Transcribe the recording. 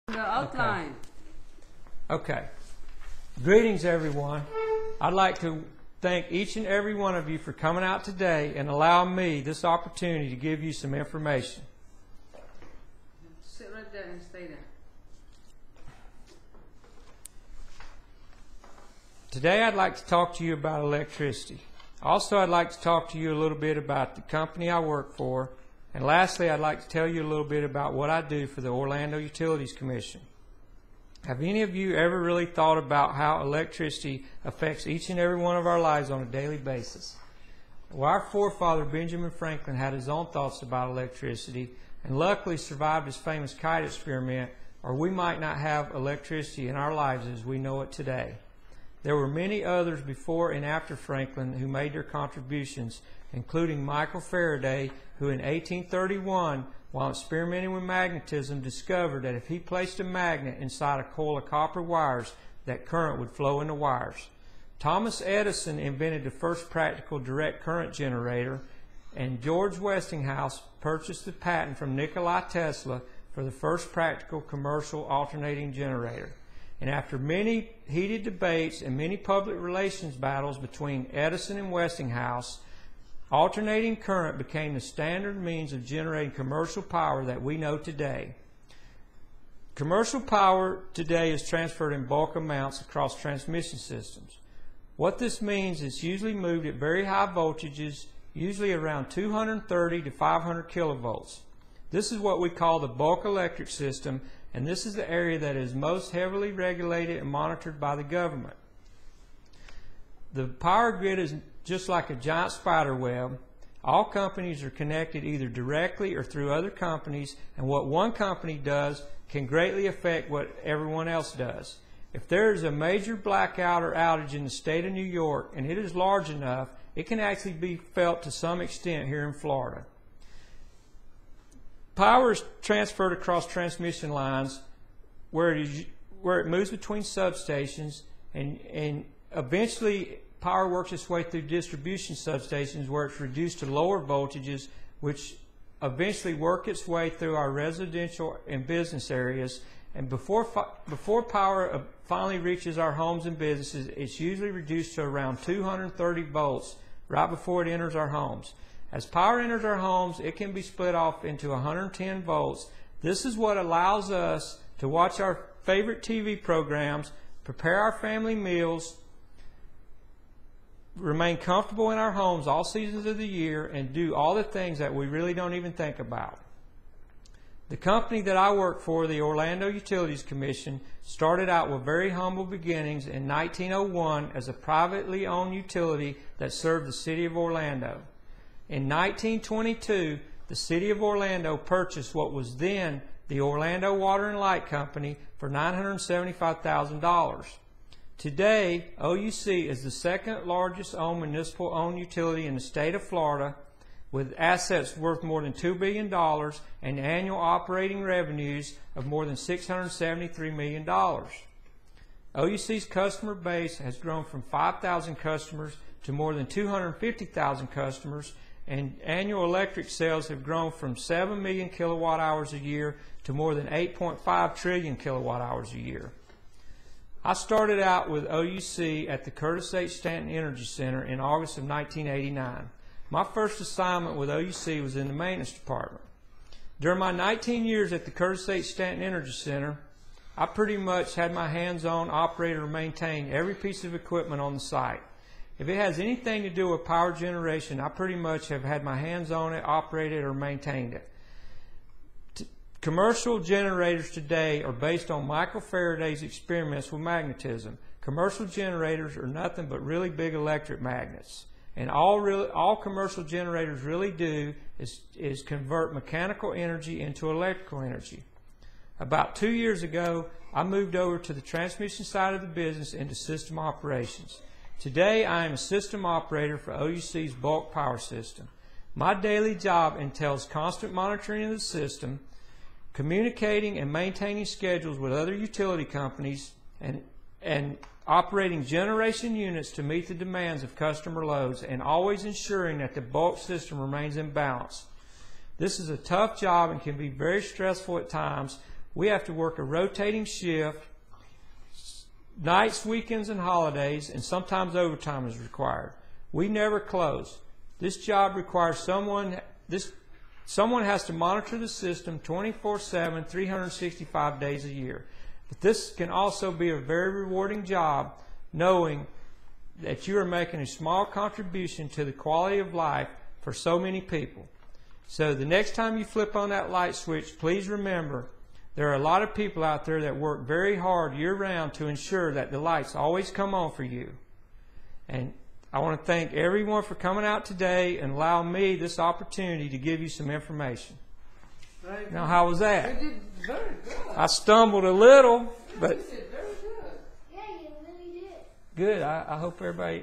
The outline. Okay. Greetings, everyone. I'd like to thank each and every one of you for coming out today and allowing me this opportunity to give you some information. Sit right there and stay there. Today I'd like to talk to you about electricity. Also, I'd like to talk to you a little bit about the company I work for. And lastly, I'd like to tell you a little bit about what I do for the Orlando Utilities Commission. Have any of you ever really thought about how electricity affects each and every one of our lives on a daily basis? Well, our forefather Benjamin Franklin had his own thoughts about electricity and luckily survived his famous kite experiment, or we might not have electricity in our lives as we know it today. There were many others before and after Franklin who made their contributions, including Michael Faraday, who in 1831, while experimenting with magnetism, discovered that if he placed a magnet inside a coil of copper wires, that current would flow in the wires. Thomas Edison invented the first practical direct current generator, and George Westinghouse purchased the patent from Nikola Tesla for the first practical commercial alternating generator. And after many heated debates and many public relations battles between Edison and Westinghouse, alternating current became the standard means of generating commercial power that we know today. Commercial power today is transferred in bulk amounts across transmission systems. What this means is it's usually moved at very high voltages, usually around 230 to 500 kilovolts. This is what we call the bulk electric system, and this is the area that is most heavily regulated and monitored by the government. The power grid is just like a giant spider web. All companies are connected either directly or through other companies, and what one company does can greatly affect what everyone else does. If there is a major blackout or outage in the state of New York and it is large enough, it can actually be felt to some extent here in Florida. Power is transferred across transmission lines where it moves between substations, and eventually power works its way through distribution substations where it's reduced to lower voltages, which eventually work its way through our residential and business areas. And before power finally reaches our homes and businesses, it's usually reduced to around 230 volts right before it enters our homes. As power enters our homes, it can be split off into 110 volts. This is what allows us to watch our favorite TV programs, prepare our family meals, remain comfortable in our homes all seasons of the year, and do all the things that we really don't even think about. The company that I work for, the Orlando Utilities Commission, started out with very humble beginnings in 1901 as a privately owned utility that served the city of Orlando. In 1922, the city of Orlando purchased what was then the Orlando Water and Light Company for $975,000. Today, OUC is the second largest municipal-owned utility in the state of Florida, with assets worth more than $2 billion and annual operating revenues of more than $673 million. OUC's customer base has grown from 5,000 customers to more than 250,000 customers, and annual electric sales have grown from 7 million kilowatt hours a year to more than 8.5 trillion kilowatt hours a year. I started out with OUC at the Curtis H. Stanton Energy Center in August of 1989. My first assignment with OUC was in the maintenance department. During my 19 years at the Curtis H. Stanton Energy Center, I pretty much had my hands on, operate, or maintain every piece of equipment on the site. If it has anything to do with power generation, I pretty much have had my hands on it, operated, or maintained it. Commercial generators today are based on Michael Faraday's experiments with magnetism. Commercial generators are nothing but really big electric magnets. And all commercial generators really do is convert mechanical energy into electrical energy. About 2 years ago, I moved over to the transmission side of the business into system operations. Today, I am a system operator for OUC's bulk power system. My daily job entails constant monitoring of the system, communicating and maintaining schedules with other utility companies, and operating generation units to meet the demands of customer loads, and always ensuring that the bulk system remains in balance. This is a tough job and can be very stressful at times, We have to work a rotating shift, nights, weekends, and holidays, and sometimes overtime is required. We never close. This job requires someone has to monitor the system 24/7, 365 days a year. But this can also be a very rewarding job, knowing that you are making a small contribution to the quality of life for so many people. So the next time you flip on that light switch, please remember there are a lot of people out there that work very hard year-round to ensure that the lights always come on for you. And I want to thank everyone for coming out today and allowing me this opportunity to give you some information. Very Now, good. how was that? You did very good. I stumbled a little, but You did very good. Yeah, you really did. good. I hope everybody